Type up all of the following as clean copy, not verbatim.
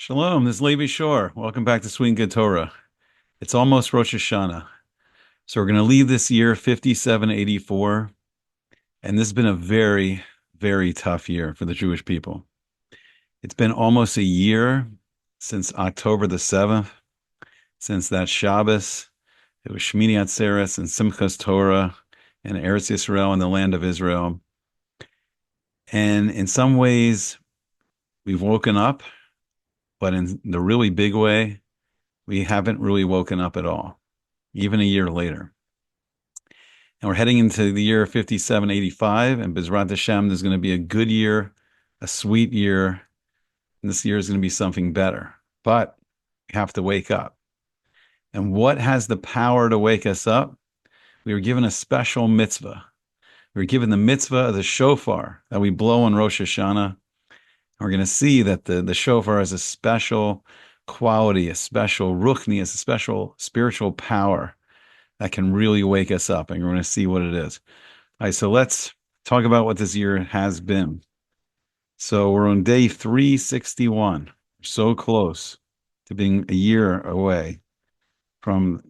Shalom, this is Levi Shore. Welcome back to Sweet and Good Torah. It's almost Rosh HaShanah. So we're going to leave this year 5784. And this has been a very, very tough year for the Jewish people. It's been almost a year since October the 7th, since that Shabbos. It was Shmini Atzeres and Simchas Torah and Eretz Yisrael and the land of Israel. And in some ways, we've woken up, but in the really big way, we haven't really woken up at all, even a year later. And we're heading into the year 5785, and Bezrat Hashem, there's going to be a good year, a sweet year, and this year is going to be something better. But we have to wake up. And what has the power to wake us up? We were given a special mitzvah. We were given the mitzvah of the shofar that we blow on Rosh HaShanah. And we're going to see that the shofar has a special quality, a special ruchni, a special spiritual power that can really wake us up. And we're going to see what it is. All right, so let's talk about what this year has been. So we're on day 361. We're so close to being a year away from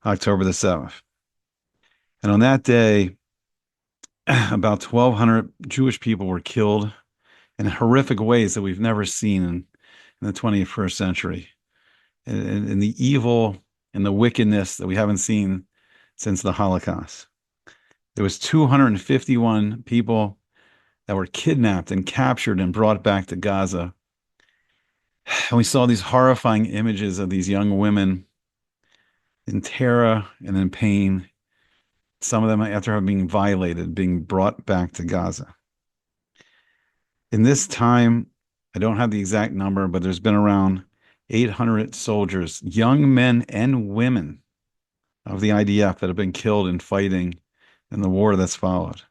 October the 7th. And on that day, about 1,200 Jewish people were killed in horrific ways that we've never seen in the 21st century. And the evil and the wickedness that we haven't seen since the Holocaust. There was 251 people that were kidnapped and captured and brought back to Gaza. And we saw these horrifying images of these young women in terror and in pain. Some of them, after having been violated, being brought back to Gaza. In this time, I don't have the exact number, but there's been around 800 soldiers, young men and women of the IDF that have been killed in fighting in the war that's followed.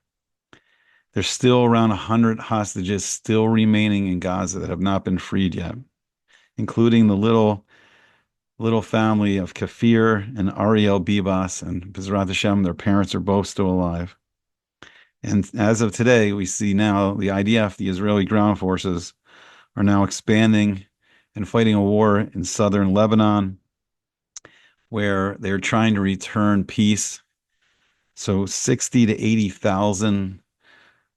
There's still around 100 hostages still remaining in Gaza that have not been freed yet, including the little family of Kafir and Ariel Bibas, and Bezrat Hashem, their parents are both still alive. And as of today, we see now the IDF, the Israeli ground forces, are now expanding and fighting a war in southern Lebanon, where they're trying to return peace. So 60 to 80,000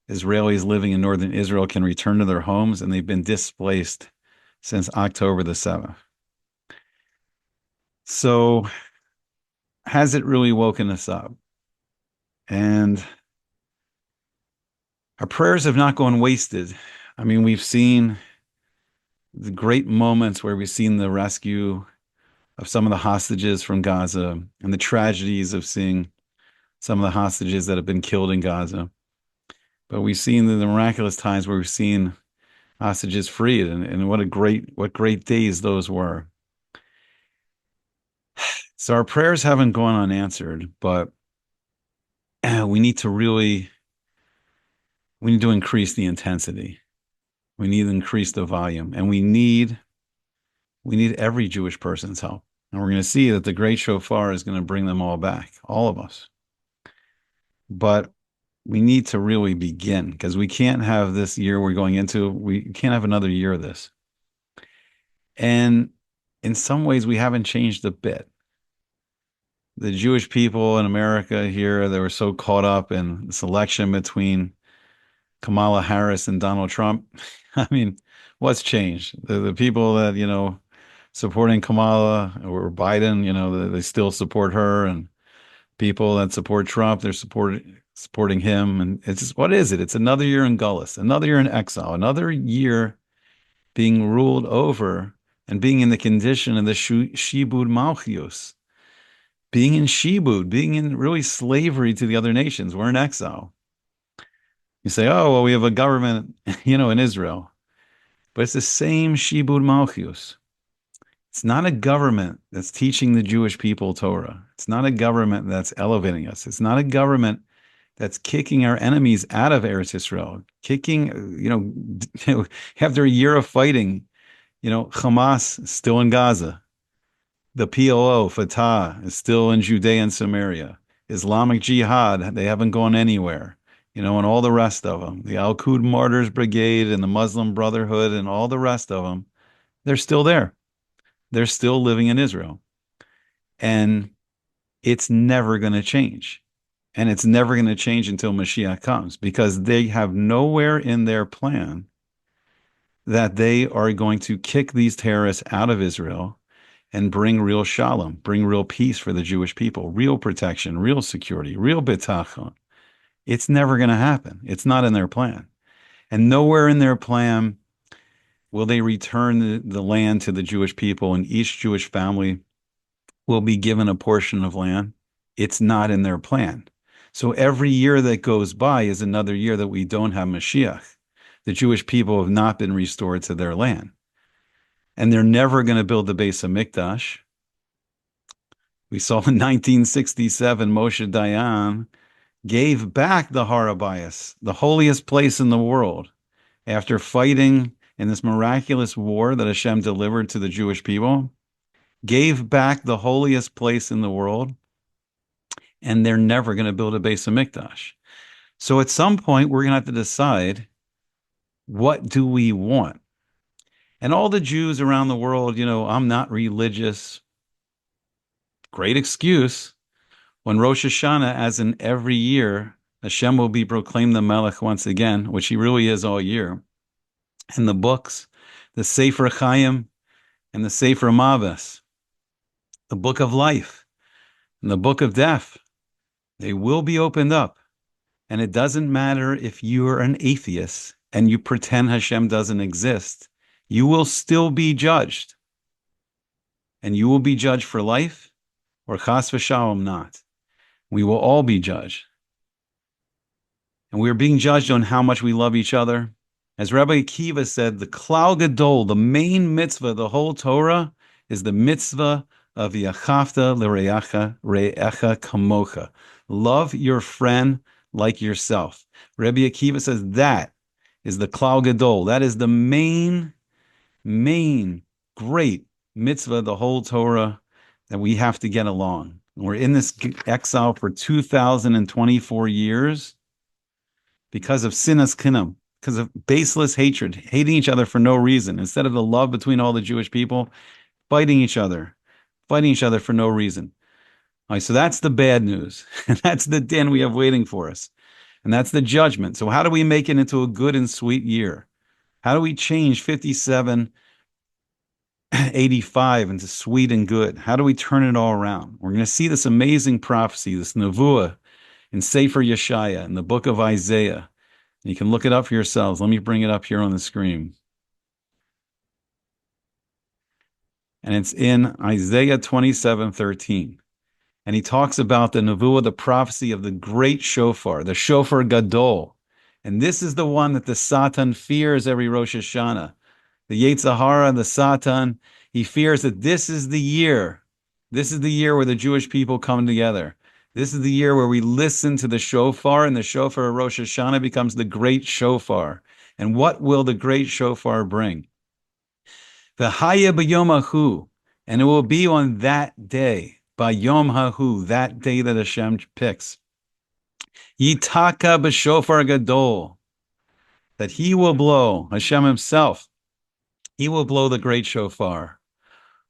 Israelis living in northern Israel can return to their homes, and they've been displaced since October the 7th. So has it really woken us up? And our prayers have not gone wasted. I mean, we've seen the great moments where we've seen the rescue of some of the hostages from Gaza and the tragedies of seeing some of the hostages that have been killed in Gaza. But we've seen the miraculous times where we've seen hostages freed, and what great days those were. So our prayers haven't gone unanswered, but we need to increase the intensity. We need to increase the volume, and we need every Jewish person's help. And we're going to see that the Great Shofar is going to bring them all back, all of us. But we need to really begin, because we can't have this year we're going into, we can't have another year of this. And in some ways, we haven't changed a bit. The Jewish people in America here, they were so caught up in this election between Kamala Harris and Donald Trump. I mean, what's changed? The people that, supporting Kamala or Biden, they still support her, and people that support Trump, they're supporting him. And it's just, what is it? It's another year in Gullus, another year in exile, another year being ruled over and being in the condition of the Shibud Malchius, being in Shibud, being in really slavery to the other nations. We're in exile. You say, oh, well, we have a government, in Israel. But it's the same Shibud Malchus. It's not a government that's teaching the Jewish people Torah. It's not a government that's elevating us. It's not a government that's kicking our enemies out of Eretz Yisrael, after a year of fighting, Hamas is still in Gaza. The PLO, Fatah, is still in Judea and Samaria. Islamic Jihad, they haven't gone anywhere. And all the rest of them, the Al-Quds Martyrs Brigade and the Muslim Brotherhood and all the rest of them, They're still there. They're still living in Israel. And it's never going to change. And it's never going to change until Mashiach comes because they have nowhere in their plan that they are going to kick these terrorists out of Israel and bring real shalom, bring real peace for the Jewish people, real protection, real security, real bitachon. It's never going to happen. It's not in their plan. And nowhere in their plan will they return the land to the Jewish people, and each Jewish family will be given a portion of land. It's not in their plan. So every year that goes by is another year that we don't have Mashiach. The Jewish people have not been restored to their land. And they're never going to build the Beis HaMikdash. We saw in 1967, Moshe Dayan gave back the Har HaBayis, the holiest place in the world, after fighting in this miraculous war that Hashem delivered to the Jewish people, gave back the holiest place in the world, and they're never going to build a Beis HaMikdash. So at some point, we're going to have to decide, what do we want? And all the Jews around the world, I'm not religious. Great excuse. When Rosh HaShanah, as in every year, Hashem will be proclaimed the Melech once again, which he really is all year. And the books, the Sefer Chaim and the Sefer Mavis, the book of life and the book of death, they will be opened up. And it doesn't matter if you're an atheist and you pretend Hashem doesn't exist. You will still be judged. And you will be judged for life or chas v'shalom not. We will all be judged. And we are being judged on how much we love each other. As Rabbi Akiva said, the Klal Gadol, the main mitzvah, the whole Torah, is the mitzvah of Yachavta l're'echa kamocha. Love your friend like yourself. Rabbi Akiva says that is the Klal Gadol. That is the main, great mitzvah, the whole Torah, that we have to get along. We're in this exile for 2,024 years because of sinas kinam, because of baseless hatred, hating each other for no reason. Instead of the love between all the Jewish people, fighting each other for no reason. All right, so that's the bad news. And that's the din we have waiting for us. And that's the judgment. So how do we make it into a good and sweet year? How do we change 5785 into sweet and good? How do we turn it all around? We're going to see this amazing prophecy, this nevuah in Sefer Yeshaya, in the book of Isaiah. You can look it up for yourselves. Let me bring it up here on the screen. And it's in Isaiah 27:13. And he talks about the nevuah, the prophecy of the great shofar, the shofar gadol. And this is the one that the Satan fears every Rosh HaShanah. The Yetzer Hara, the Satan, he fears that this is the year. This is the year where the Jewish people come together. This is the year where we listen to the shofar, and the shofar of Rosh Hashanah becomes the great shofar. And what will the great shofar bring? V'haya b'yom hahu, and it will be on that day, b'yom hahu, that day that Hashem picks. Yitaka b'shofar gadol, that he will blow, Hashem himself, he will blow the great shofar.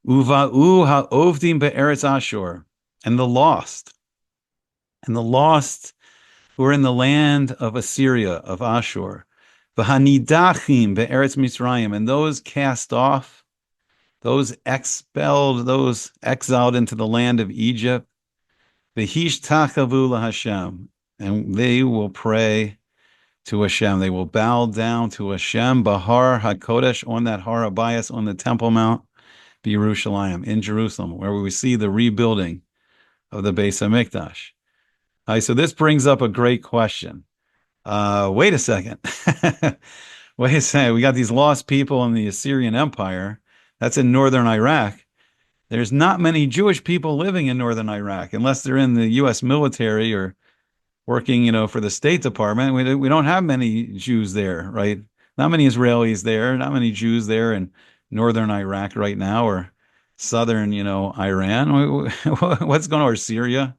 Uva'u ha'ovdim be'eretz Ashur, and the lost who are in the land of Assyria, of Ashur. V'hanidachim be'eretz Mitzrayim, and those cast off, those expelled, those exiled into the land of Egypt. V'hishtachavu laHashem, and they will pray to Hashem. They will bow down to Hashem, Bahar HaKodesh, on that Har HaBayis, on the Temple Mount, Yerushalayim, in Jerusalem, where we see the rebuilding of the Beis HaMikdash. All right, so this brings up a great question. Wait a second. Wait a second. We got these lost people in the Assyrian Empire. That's in northern Iraq. There's not many Jewish people living in northern Iraq, unless they're in the U.S. military or working, for the State Department. We don't have many Jews there, right? Not many Israelis there, not many Jews there in northern Iraq right now, or southern, Iran. What's going on? Or Syria,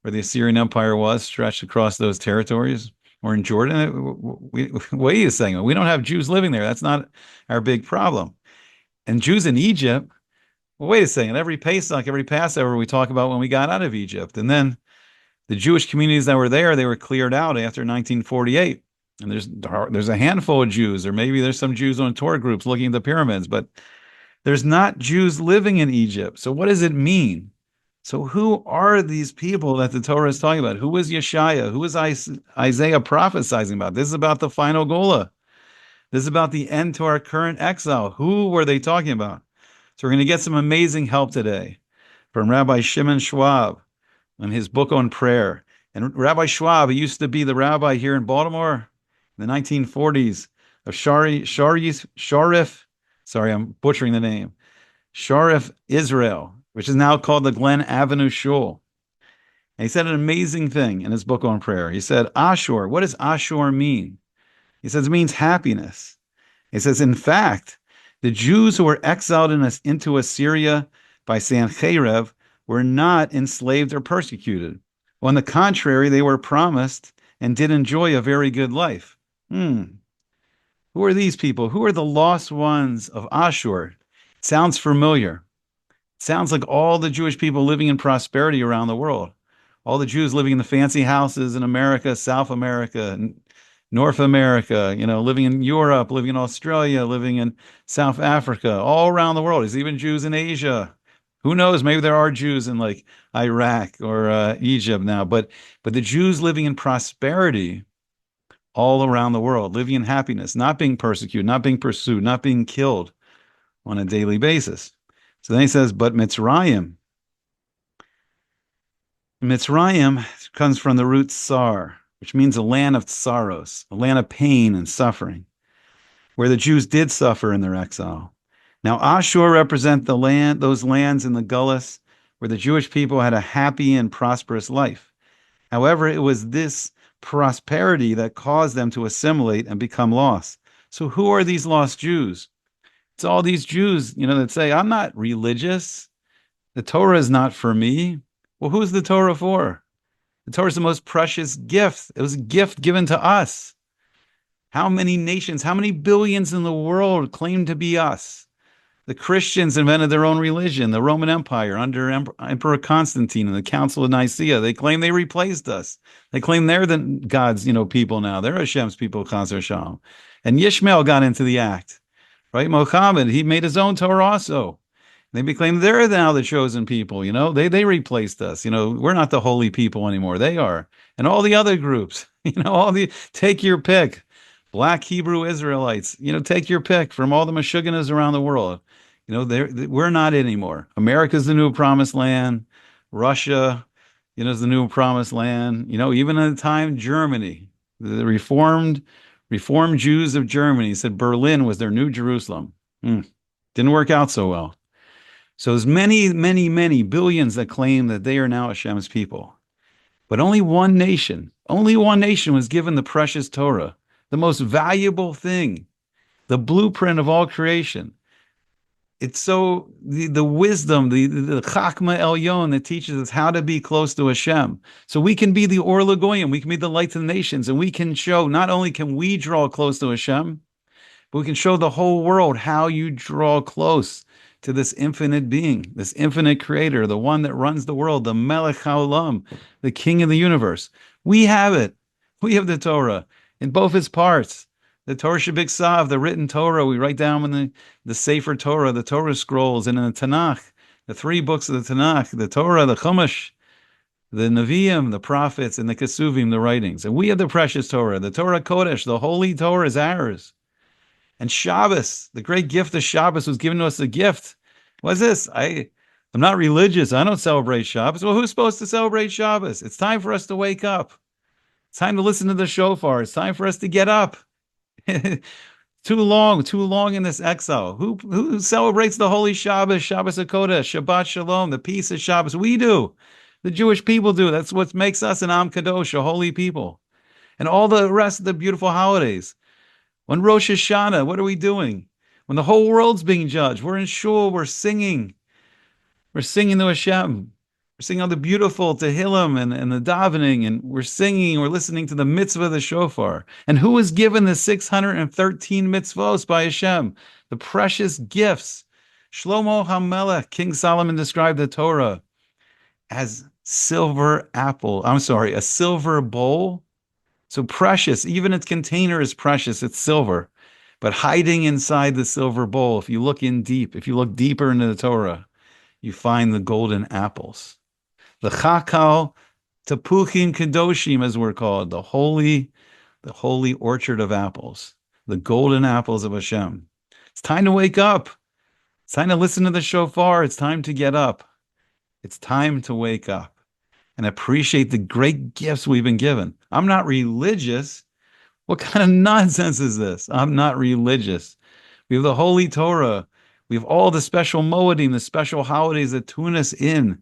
where the Assyrian Empire was stretched across those territories, or in Jordan. Wait a second. We don't have Jews living there. That's not our big problem. And Jews in Egypt, well, wait a second. Every Pesach, every Passover, we talk about when we got out of Egypt. And then the Jewish communities that were there, they were cleared out after 1948. And there's a handful of Jews, or maybe there's some Jews on tour groups looking at the pyramids, but there's not Jews living in Egypt. So what does it mean? So who are these people that the Torah is talking about? Who is Yeshaya? Who is Isaiah prophesizing about? This is about the final Gola. This is about the end to our current exile. Who were they talking about? So we're going to get some amazing help today from Rabbi Shimon Schwab in his book on prayer. And Rabbi Schwab, he used to be the rabbi here in Baltimore in the 1940s of Sharif, sorry, I'm butchering the name, Sharif, Israel, which is now called the Glen Avenue Shul. And he said an amazing thing in his book on prayer. He said, Ashur, what does Ashur mean? He says it means happiness. He says, in fact, the Jews who were exiled into Assyria by Sancheiriv were not enslaved or persecuted. On the contrary, they were promised and did enjoy a very good life. Who are these people? Who are the lost ones of Ashur? It sounds familiar. It sounds like all the Jewish people living in prosperity around the world. All the Jews living in the fancy houses in America, South America, North America, living in Europe, living in Australia, living in South Africa, all around the world. There's even Jews in Asia. Who knows? Maybe there are Jews in like Iraq or Egypt now, but the Jews living in prosperity all around the world, living in happiness, not being persecuted, not being pursued, not being killed on a daily basis. So then he says, but Mitzrayim comes from the root Tsar, which means a land of sorrows, a land of pain and suffering, where the Jews did suffer in their exile. Now, Ashur represent those lands in the Gullus where the Jewish people had a happy and prosperous life. However, it was this prosperity that caused them to assimilate and become lost. So who are these lost Jews? It's all these Jews, that say, I'm not religious. The Torah is not for me. Well, who's the Torah for? The Torah is the most precious gift. It was a gift given to us. How many nations, how many billions in the world claim to be us? The Christians invented their own religion, the Roman Empire under Emperor Constantine and the Council of Nicaea. They claim they replaced us. They claim they're the God's, people now. They're Hashem's people, Chas v'shalom. And Yishmael got into the act, right? Muhammad, he made his own Torah also. They claim they're now the chosen people, They replaced us. We're not the holy people anymore. They are. And all the other groups, take your pick. Black Hebrew Israelites, take your pick from all the Meshuggahs around the world. We're not anymore. America's the new promised land. Russia, is the new promised land. Even in the time, Germany, the reformed Jews of Germany said Berlin was their new Jerusalem. Didn't work out so well. So there's many, many, many billions that claim that they are now Hashem's people. But only one nation was given the precious Torah, the most valuable thing, the blueprint of all creation. It's so the wisdom, the Chachma Elyon that teaches us how to be close to Hashem. So we can be the Or L'Goyim, we can be the light to the nations, and we can show, not only can we draw close to Hashem, but we can show the whole world how you draw close to this infinite being, this infinite creator, the one that runs the world, the Melech HaOlam, the king of the universe. We have it. We have the Torah in both its parts. The Torah Shebiksav, the written Torah, we write down in the Sefer Torah, the Torah scrolls, and in the Tanakh, the 3 books of the Tanakh, the Torah, the Chumash, the Nevi'im, the prophets, and the Kesuvim, the writings. And we have the precious Torah, the Torah Kodesh, the holy Torah is ours. And Shabbos, the great gift of Shabbos was given to us a gift. What's this? I'm not religious. I don't celebrate Shabbos. Well, who's supposed to celebrate Shabbos? It's time for us to wake up. It's time to listen to the shofar. It's time for us to get up. Too long in this exile. Who celebrates the holy Shabbos, Shabbos HaKodesh, Shabbat Shalom, the peace of Shabbos? We do. The Jewish people do. That's what makes us an Am Kadosh, a holy people. And all the rest of the beautiful holidays. When Rosh Hashanah, what are we doing? When the whole world's being judged, we're in shul, we're singing. We're singing to Hashem. We're singing all the beautiful Tehillim and the davening, and we're singing, we're listening to the mitzvah of the shofar. And who was given the 613 mitzvos by Hashem? The precious gifts Shlomo HaMelech, King Solomon described the Torah as silver apple. I'm sorry, a silver bowl. So precious, even its container is precious. It's silver. But hiding inside the silver bowl, if you look in deep, if you look deeper into the Torah, you find the golden apples. The Chakal Tapuchim Kedoshim, as we're called, the holy orchard of apples, the golden apples of Hashem. It's time to wake up. It's time to listen to the shofar. It's time to get up. It's time to wake up and appreciate the great gifts we've been given. I'm not religious. What kind of nonsense is this? I'm not religious. We have the Holy Torah. We have all the special moedim, the special holidays that tune us in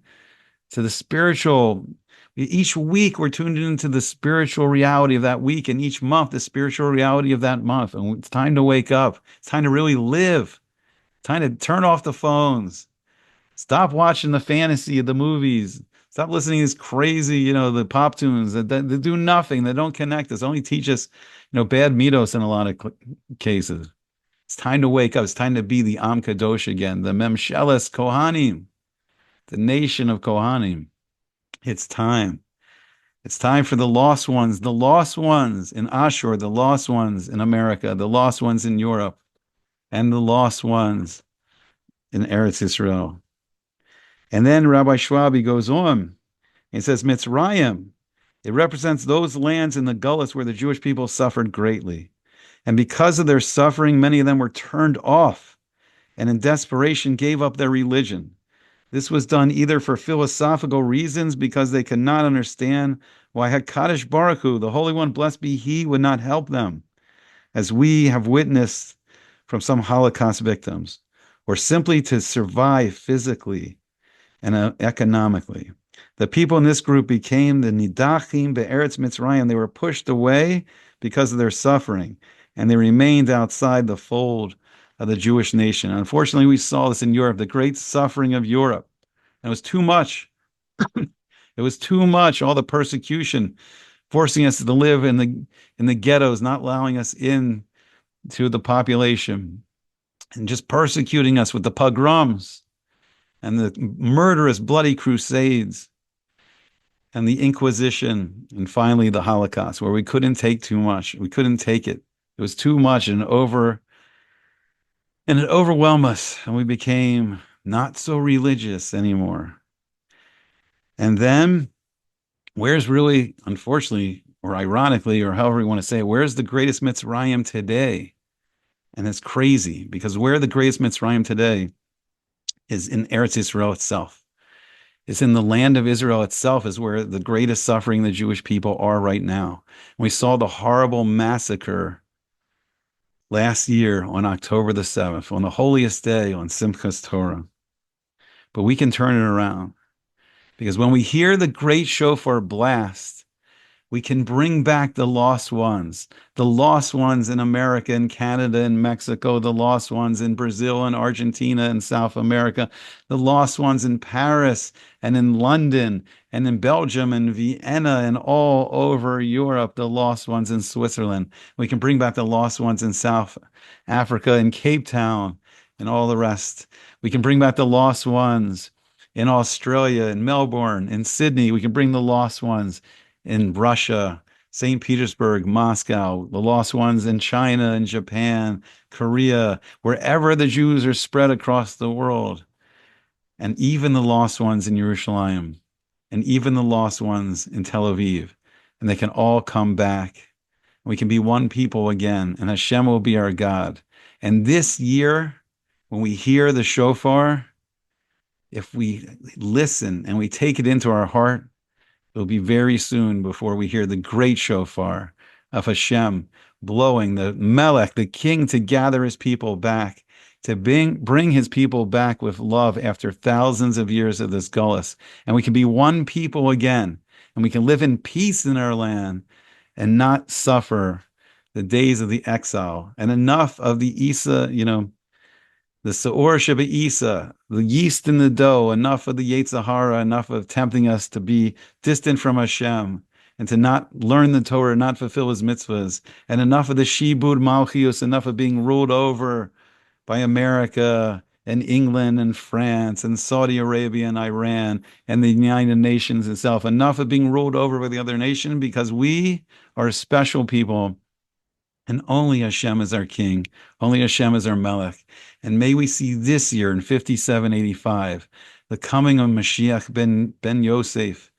to the spiritual. Each week we're tuned into the spiritual reality of that week, and each month the spiritual reality of that month. And it's time to wake up. It's time to really live. It's time to turn off the phones. Stop watching the fantasy of the movies. Stop listening to these crazy, the pop tunes that do nothing. That don't connect us. Only teach us, bad mitos in a lot of cases. It's time to wake up. It's time to be the Am Kadosh again, the Memsheles Kohanim, the nation of Kohanim. It's time. It's time for the lost ones in Ashur, the lost ones in America, the lost ones in Europe, and the lost ones in Eretz Israel. And then Rabbi Schwab, he goes on. He says, Mitzrayim, it represents those lands in the Gullus where the Jewish people suffered greatly. And because of their suffering, many of them were turned off and in desperation gave up their religion. This was done either for philosophical reasons, because they could not understand why HaKadosh Baruch Hu, the Holy One, blessed be He, would not help them, as we have witnessed from some Holocaust victims, or simply to survive physically and economically. The people in this group became the Nidachim Be'eretz Mitzrayim. They were pushed away because of their suffering, and they remained outside the fold of the Jewish nation. Unfortunately, we saw this in Europe, the great suffering of Europe. And it was too much. It was too much, all the persecution, forcing us to live in the ghettos, not allowing us in to the population, and just persecuting us with the pogroms and the murderous, bloody crusades and the Inquisition, and finally the Holocaust, where we couldn't take too much. We couldn't take it. It was too much, and it overwhelmed us, and we became not so religious anymore. And then, where's really, unfortunately, or ironically, or however you want to say it, where's the greatest Mitzrayim today? And it's crazy, because where the greatest Mitzrayim today is in Eretz Israel itself. It's in the land of Israel itself is where the greatest suffering the Jewish people are right now. We saw the horrible massacre last year on October the 7th, on the holiest day, on Simchas Torah. But we can turn it around, because when we hear the Great Shofar blast, we can bring back the lost ones in America and Canada and Mexico, the lost ones in Brazil and Argentina and South America, the lost ones in Paris and in London and in Belgium and Vienna and all over Europe, the lost ones in Switzerland. We can bring back the lost ones in South Africa and Cape Town and all the rest. We can bring back the lost ones in Australia, in Melbourne, in Sydney. We can bring the lost ones in Russia, St. Petersburg, Moscow, the lost ones in China and Japan, Korea, wherever the Jews are spread across the world, and even the lost ones in Jerusalem, and even the lost ones in Tel Aviv. And they can all come back. We can be one people again, and Hashem will be our God. And this year, when we hear the shofar, if we listen and we take it into our heart, it'll be very soon before we hear the great shofar of Hashem blowing, the Melech, the king, to gather his people back, to bring his people back with love after thousands of years of this gullus. And we can be one people again, and we can live in peace in our land and not suffer the days of the exile. And enough of the Isa, the Seor Sheba, the yeast in the dough, enough of the Yetzer Hara, enough of tempting us to be distant from Hashem and to not learn the Torah, not fulfill his mitzvahs, and enough of the Shibud Malchius, enough of being ruled over by America and England and France and Saudi Arabia and Iran and the United Nations itself. Enough of being ruled over by the other nation because we are special people and only Hashem is our king. Only Hashem is our melech. And may we see this year in 5785 the coming of Mashiach ben Yosef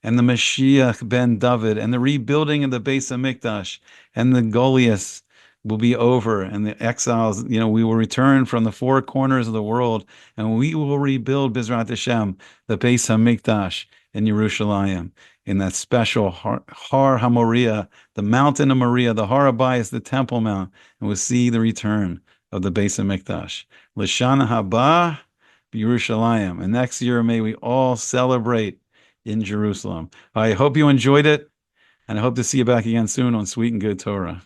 and the Mashiach ben David and the rebuilding of the Beis Hamikdash and the Goliath will be over and the exiles, we will return from the four corners of the world and we will rebuild Bizrat Hashem, the Beis Hamikdash in Yerushalayim, in that special Har HaMoriah, the mountain of Moriah, the Har HaBayis, the Temple Mount, and we'll see the return of the Beis Hamikdash. L'Shana Haba Yerushalayim. And next year, may we all celebrate in Jerusalem. I hope you enjoyed it, and I hope to see you back again soon on Sweet and Good Torah.